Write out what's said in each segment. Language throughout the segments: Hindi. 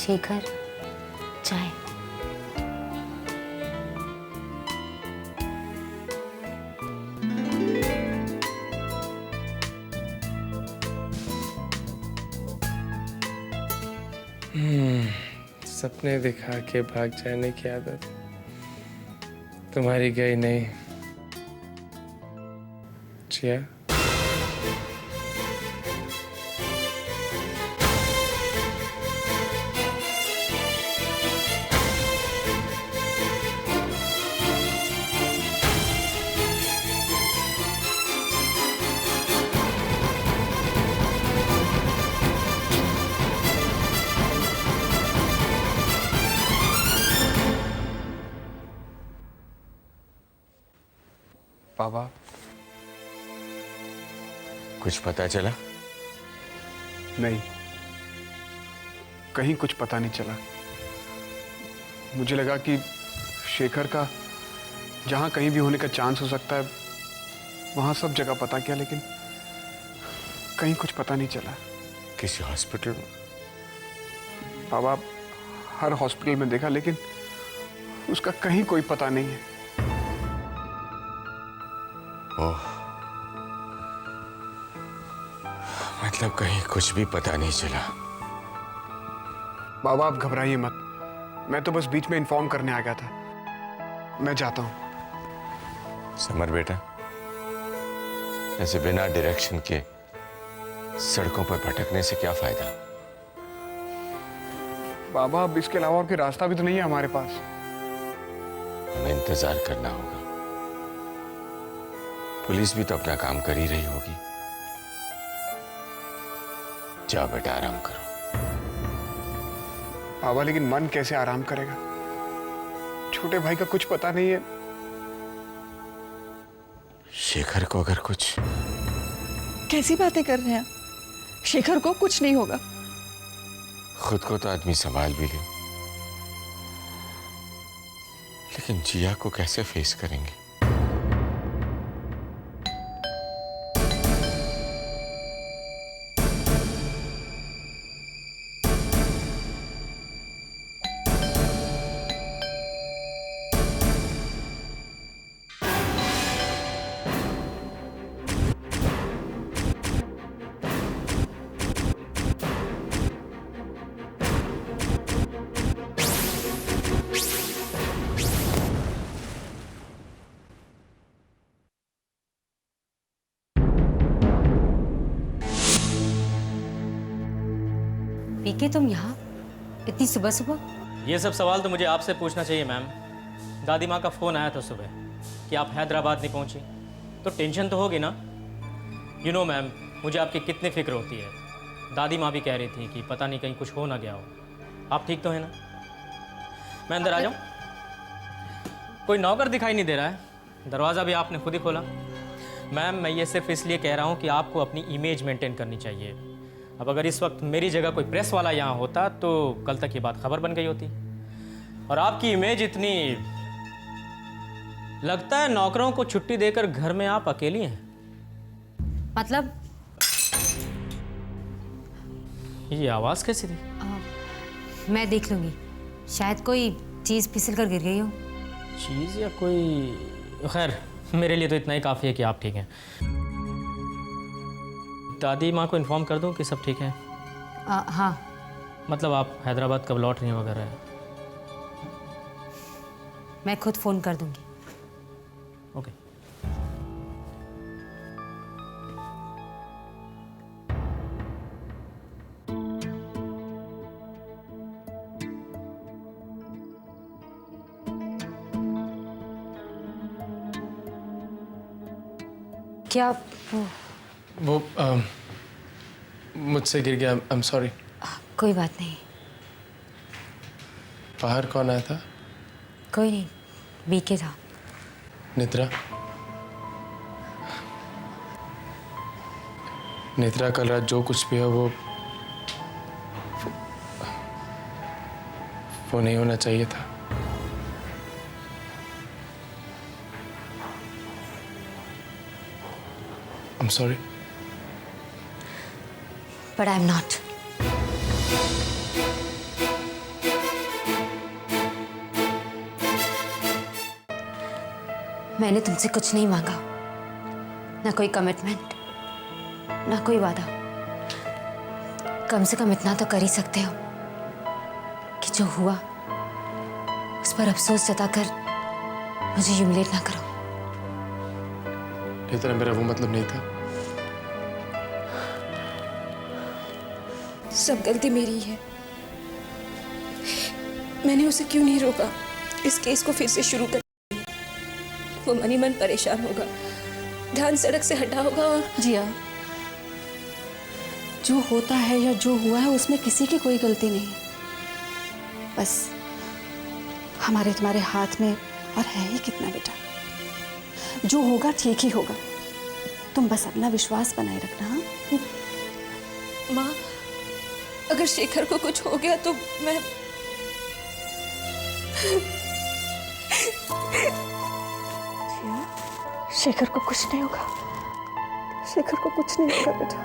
शेखर, चाय। सपने दिखा के भाग जाने की आदत तुम्हारी गई नहीं जिया। पापा, कुछ पता चला? नहीं, कहीं कुछ पता नहीं चला। मुझे लगा कि शेखर का जहां कहीं भी होने का चांस हो सकता है वहां सब जगह पता किया, लेकिन कहीं कुछ पता नहीं चला। किसी हॉस्पिटल में? पापा, हर हॉस्पिटल में देखा लेकिन उसका कहीं कोई पता नहीं है। ओह, मतलब कहीं कुछ भी पता नहीं चला। बाबा, आप घबराइए मत, मैं तो बस बीच में इन्फॉर्म करने आ गया था। मैं जाता हूं। समर बेटा, ऐसे बिना डायरेक्शन के सड़कों पर भटकने से क्या फायदा? बाबा, अब इसके अलावा और कोई रास्ता भी तो नहीं है हमारे पास। हमें इंतजार करना होगा। पुलिस भी तो अपना काम कर ही रही होगी। जाओ बेटा, आराम करो। बाबा, लेकिन मन कैसे आराम करेगा? छोटे भाई का कुछ पता नहीं है। शेखर को अगर कुछ... कैसी बातें कर रहे हैं? शेखर को कुछ नहीं होगा। खुद को तो आदमी संभाल भी ले, लेकिन जिया को कैसे फेस करेंगे? पीके, तुम यहाँ इतनी सुबह सुबह? ये सब सवाल तो मुझे आपसे पूछना चाहिए मैम। दादी माँ का फ़ोन आया था सुबह कि आप हैदराबाद नहीं पहुँची, तो टेंशन तो होगी ना। यू नो मैम, मुझे आपकी कितनी फ़िक्र होती है। दादी माँ भी कह रही थी कि पता नहीं कहीं कुछ हो ना गया हो। आप ठीक तो है ना? मैं अंदर आ जाऊँ? कोई नौकर दिखाई नहीं दे रहा है, दरवाज़ा भी आपने खुद ही खोला। मैम, मैं ये सिर्फ इसलिए कह रहा हूँ कि आपको अपनी इमेज मेंटेन करनी चाहिए। अब अगर इस वक्त मेरी जगह कोई प्रेस वाला यहाँ होता तो कल तक ये बात खबर बन गई होती। और आपकी इमेज इतनी... लगता है नौकरों को छुट्टी देकर घर में आप अकेली हैं। मतलब? ये आवाज़ कैसी थी? मैं देख लूंगी, शायद कोई चीज़ फिसल कर गिर गई हो। चीज़ या कोई... खैर, मेरे लिए तो इतना ही काफ़ी है कि आप ठीक हैं। दादी माँ को इन्फॉर्म कर दूँ कि सब ठीक है? हाँ। मतलब आप हैदराबाद कब लौट रही हैं वगैरह? मैं खुद फ़ोन कर दूंगी। ओके। क्या वो मुझसे गिर गया। I am sorry. कोई बात नहीं। बाहर कौन आया था? कोई नहीं, बीके था। नेत्रा? नेत्रा, कल रात जो कुछ भी है वो नहीं होना चाहिए था। I'm sorry. But I'm not. मैंने तुमसे कुछ नहीं मांगा, ना कोई कमिटमेंट, ना कोई वादा। कम से कम इतना तो कर ही सकते हो कि जो हुआ उस पर अफसोस जताकर मुझे ह्यूमिलेट ना करो। नेत्रा, मेरा वो मतलब नहीं था। सब गलती मेरी है। मैंने उसे क्यों नहीं रोका इस केस को फिर से शुरू कर। वो मनी मन परेशान होगा, ध्यान सड़क से हटा होगा और जिया, जो होता है या जो हुआ है उसमें किसी की कोई गलती नहीं है। बस हमारे तुम्हारे हाथ में और है ही कितना बेटा। जो होगा ठीक ही होगा। तुम बस अपना विश्वास बनाए रखना। हाँ? माँ, अगर शेखर को कुछ हो गया तो मैं शेखर को कुछ नहीं होगा। शेखर को कुछ नहीं होगा बेटा।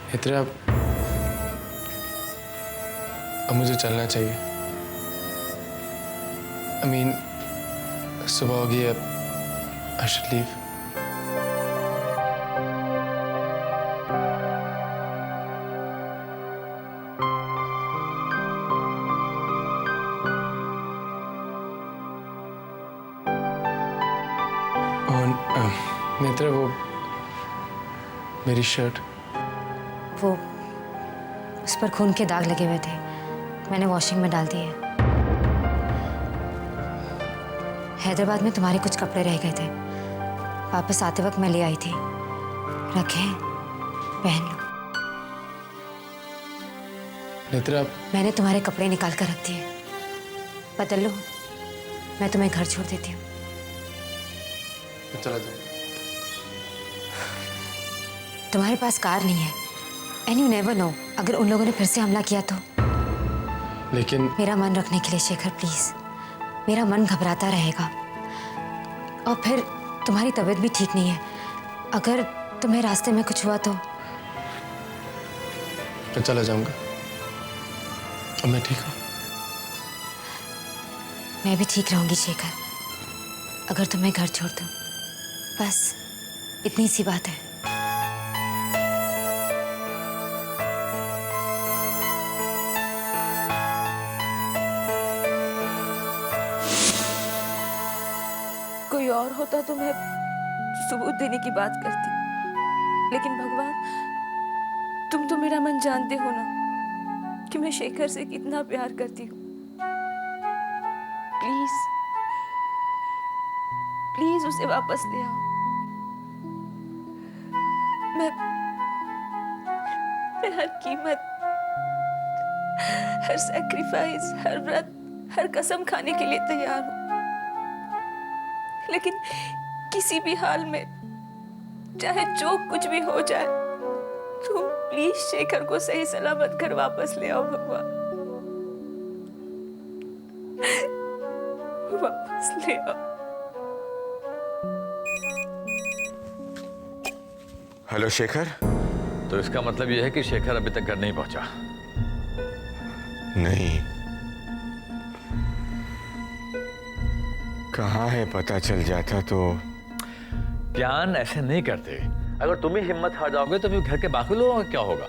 नेत्रा, अब मुझे चलना चाहिए। I mean, सुबह होगी अब। I should leave. और नेत्रा, वो मेरी शर्ट। वो उस पर खून के दाग लगे हुए थे, मैंने वॉशिंग में डाल दिए। हैदराबाद में तुम्हारे कुछ कपड़े रह गए थे, वापस आते वक्त मैं ले आई थी। रखे, पहन लो। नेत्रा, मैंने तुम्हारे कपड़े निकाल कर रख दिए, बदल लो। मैं तुम्हें घर छोड़ देती हूँ। मैं चला जाऊँ। तुम्हारे पास कार नहीं है, एंड यू नेवर नो, अगर उन लोगों ने फिर से हमला किया तो। लेकिन मेरा मन रखने के लिए शेखर प्लीज, मेरा मन घबराता रहेगा। और फिर तुम्हारी तबीयत भी ठीक नहीं है, अगर तुम्हें रास्ते में कुछ हुआ तो। मैं चला जाऊंगा। अब मैं ठीक हूँ। मैं भी ठीक रहूंगी शेखर, अगर तुम्हें घर छोड़ दूं। बस इतनी सी बात है। कोई और होता तो मैं सबूत देने की बात करती, लेकिन भगवान, तुम तो मेरा मन जानते हो ना कि मैं शेखर से कितना प्यार करती हूँ। प्लीज प्लीज उसे वापस ले आओ। मैं हर कीमत, हर सैक्रिफाइस, हर व्रत, हर कसम खाने के लिए तैयार हूँ, लेकिन किसी भी हाल में, चाहे जो कुछ भी हो जाए, तुम प्लीज शेखर को सही सलामत घर वापस ले आओ भगवान। वापस ले आओ। हेलो शेखर। तो इसका मतलब यह है कि शेखर अभी तक घर नहीं पहुंचा? नहीं, कहाँ है पता चल जाता तो। ज्ञान ऐसे नहीं करते। अगर तुम ही हिम्मत हार जाओगे तो फिर घर के बाकी लोगों का क्या होगा?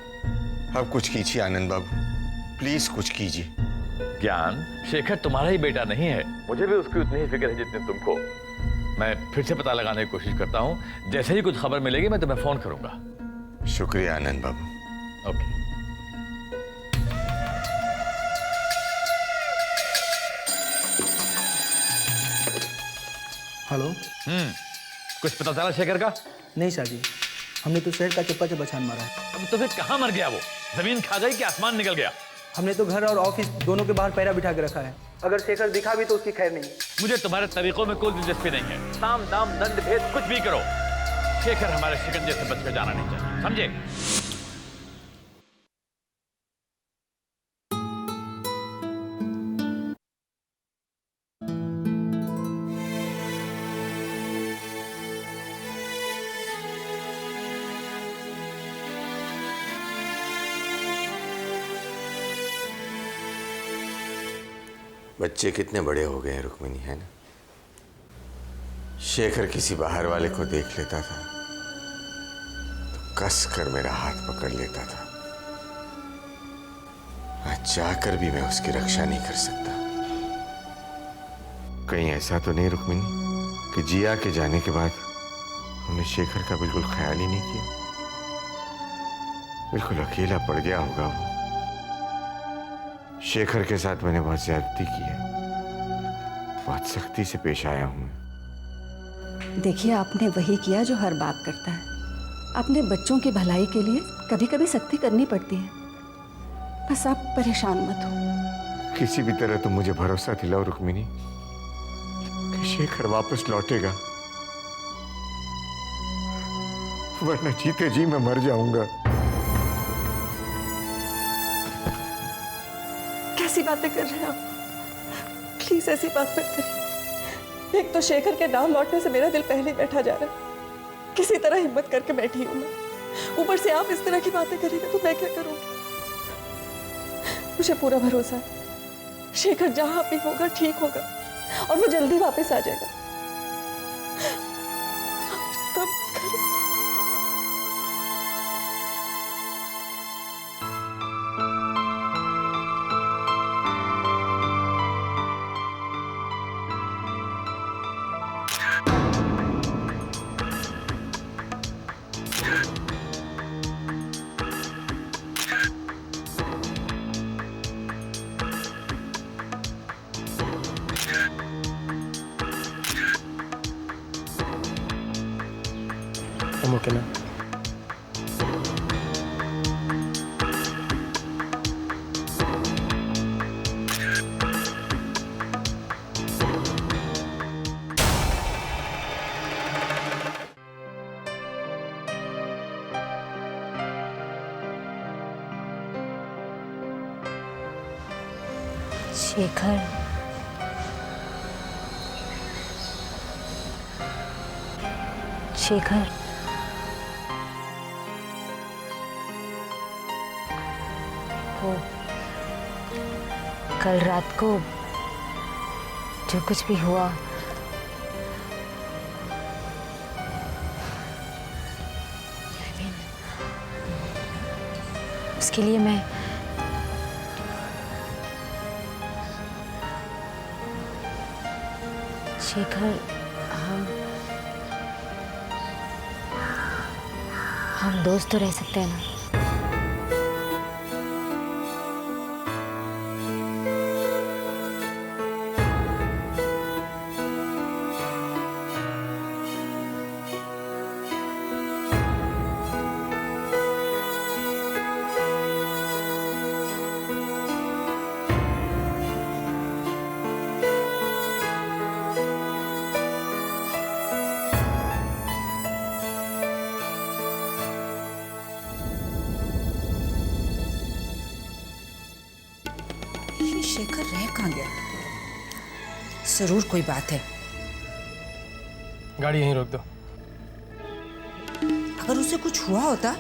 अब कुछ कीजिए आनंद बाबू, प्लीज कुछ कीजिए। ज्ञान, शेखर तुम्हारा ही बेटा नहीं है। मुझे भी उसकी उतनी ही फिक्र है जितनी तुमको। मैं फिर से पता लगाने की कोशिश करता हूँ। जैसे ही कुछ खबर मिलेगी मैं तुम्हें फोन करूंगा। शुक्रिया आनंद बाबू। ओके। हेलो। कुछ पता चला शेखर का? नहीं शाहजी, हमने तो शहर का चप्पा चप्पा छान मारा है। अब तो फिर कहाँ मर गया वो? जमीन खा गई कि आसमान निकल गया? हमने तो घर और ऑफिस दोनों के बाहर पैरा बिठा के रखा है। अगर शेखर दिखा भी तो उसकी खैर नहीं। मुझे तुम्हारे तरीकों में कोई दिलचस्पी नहीं है। साम दाम दंड भेद कुछ भी करो, शेखर हमारे शिकंजे से बच कर जाना नहीं चाहिए, समझे? बच्चे कितने बड़े हो गए हैं रुक्मिनी, है ना। शेखर किसी बाहर वाले को देख लेता था तो कस कर मेरा हाथ पकड़ लेता था। आज जाकर भी मैं उसकी रक्षा नहीं कर सकता। कहीं ऐसा तो नहीं रुक्मिनी कि जिया के जाने के बाद हमने शेखर का बिल्कुल ख्याल ही नहीं किया। बिल्कुल अकेला पड़ गया होगा वो। शेखर के साथ मैंने बहुत ज्यादती की है, बहुत सख्ती से पेश आया हूं। देखिए, आपने वही किया जो हर बाप करता है। अपने बच्चों की भलाई के लिए कभी कभी सख्ती करनी पड़ती है। बस आप परेशान मत हो। किसी भी तरह तुम मुझे भरोसा दिलाओ रुक्मिनी कि शेखर वापस लौटेगा, वरना जीते जी मैं मर जाऊंगा। कैसी बातें कर रहे हैं आप? प्लीज ऐसी बात मत करिए। एक तो शेखर के नाम लौटने से मेरा दिल पहले बैठा जा रहा है। किसी तरह हिम्मत करके बैठी हूं मैं। ऊपर से आप इस तरह की बातें करेंगे तो मैं क्या करूंगी? मुझे पूरा भरोसा है शेखर जहां भी होगा ठीक होगा और वो जल्दी वापस आ जाएगा। तब I'm okay now. Shekhar, Shekhar, वो कल रात को जो कुछ भी हुआ, उसके लिए मैं शेखर, हम दोस्त तो रह सकते हैं ना? शेखर रह कहाँ गया? जरूर कोई बात है। गाड़ी यहीं रोक दो। अगर उसे कुछ हुआ होता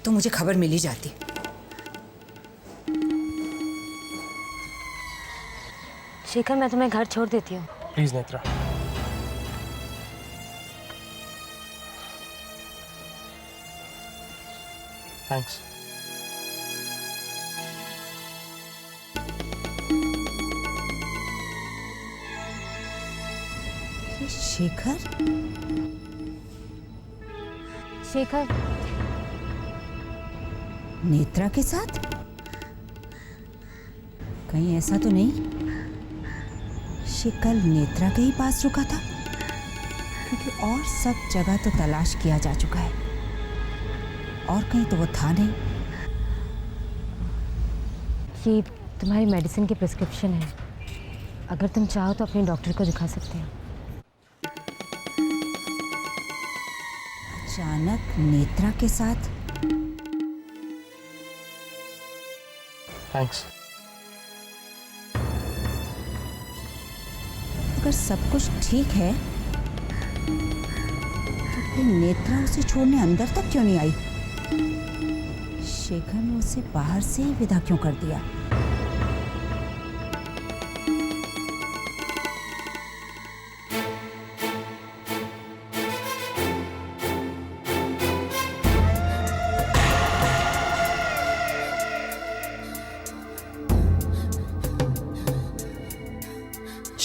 तो मुझे खबर मिली जाती। शेखर, मैं तुम्हें घर छोड़ देती हूँ। प्लीज नेत्रा। थैंक्स। शेखर? शेखर, नेत्रा के साथ? कहीं ऐसा तो नहीं कि कल नेत्रा के ही पास रुका था? क्योंकि और सब जगह तो तलाश किया जा चुका है और कहीं तो वो था नहीं। ये तुम्हारी मेडिसिन की प्रिस्क्रिप्शन है। अगर तुम चाहो तो अपने डॉक्टर को दिखा सकते हो। अचानक नेत्रा के साथ? थैंक्स। अगर सब कुछ ठीक है तो फिर नेत्रा उसे छोड़ने अंदर तक क्यों नहीं आई? शेखर ने उसे बाहर से ही विदा क्यों कर दिया?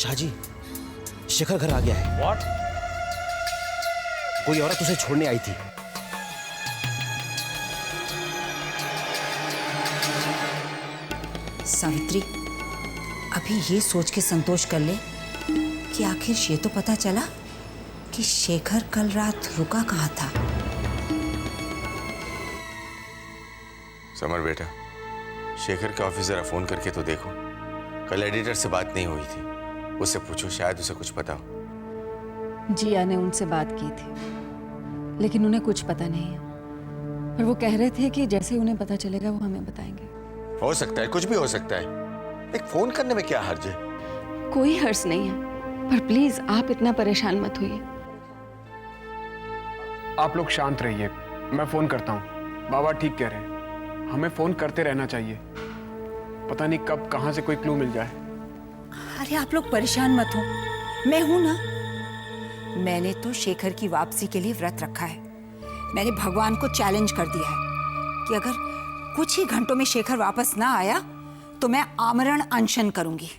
शाहजी, शेखर घर आ गया है। व्हाट? कोई औरत उसे छोड़ने आई थी। सावित्री, अभी ये सोच के संतोष कर ले कि आखिर ये तो पता चला कि शेखर कल रात रुका कहाँ था। समर बेटा, शेखर के ऑफिस जरा फोन करके तो देखो। कल एडिटर से बात नहीं हुई थी, उससे पूछो, शायद उसे कुछ पता हो। जिया ने उनसे बात की थी, लेकिन उन्हें कुछ पता नहीं है। पर वो कह रहे थे कि जैसे उन्हें पता चलेगा वो हमें बताएंगे। हो सकता है, कुछ भी हो सकता है। एक फोन करने में क्या हर्ज है? कोई हर्ज नहीं है, पर प्लीज आप इतना परेशान मत होइए। आप लोग शांत रहिए, मैं फोन करता हूँ। बाबा ठीक कह रहे हैं, हमें फोन करते रहना चाहिए। पता नहीं कब कहाँ से कोई क्लू मिल जाए। अरे आप लोग परेशान मत हो, मैं हूं ना। मैंने तो शेखर की वापसी के लिए व्रत रखा है। मैंने भगवान को चैलेंज कर दिया है कि अगर कुछ ही घंटों में शेखर वापस ना आया तो मैं आमरण अनशन करूंगी।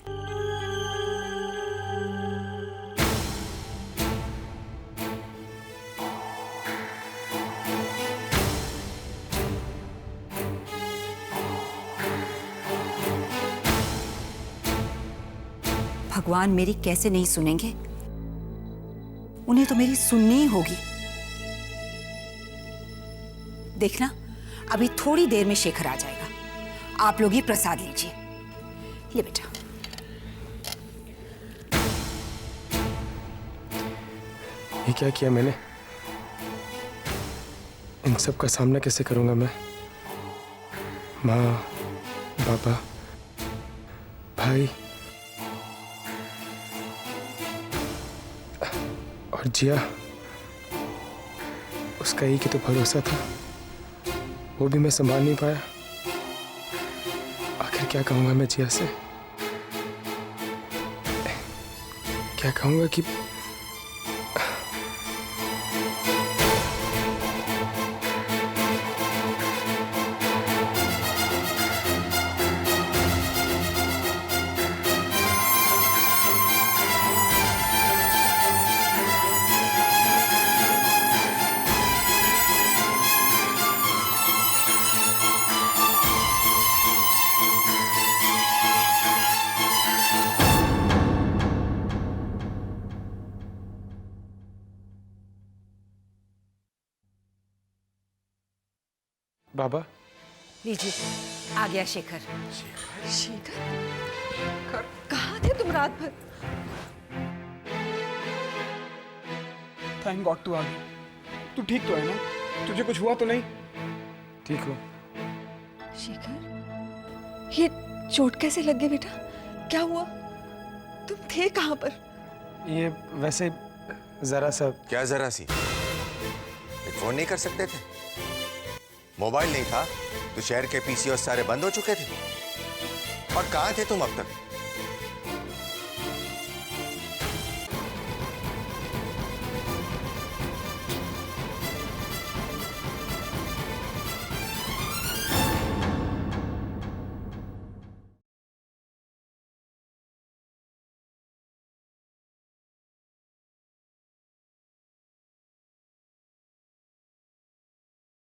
भगवान मेरी कैसे नहीं सुनेंगे? उन्हें तो मेरी सुननी ही होगी। देखना, अभी थोड़ी देर में शेखर आ जाएगा। आप लोग ही प्रसाद लीजिए। ये बेटा। ये क्या किया मैंने? इन सब का सामना कैसे करूंगा मैं? माँ, बाबा, भाई और जिया, उसका एक ही तो भरोसा था, वो भी मैं संभाल नहीं पाया। आखिर क्या कहूंगा मैं जिया से? क्या कहूंगा कि बाबा? लीजिए, आ गया शेखर। शेखर, कहाँ थे तुम रात भर? थैंक गॉड तू आ गई। तू ठीक तो है ना? तुझे कुछ हुआ तो नहीं? ठीक हो? शेखर, ये चोट कैसे लग गई बेटा? क्या हुआ? तुम थे कहाँ पर? ये वैसे जरा सा। क्या जरा सी? एक फोन नहीं कर सकते थे? मोबाइल नहीं था तो शहर के पीसीओ सारे बंद हो चुके थे। और कहाँ थे तुम अब तक?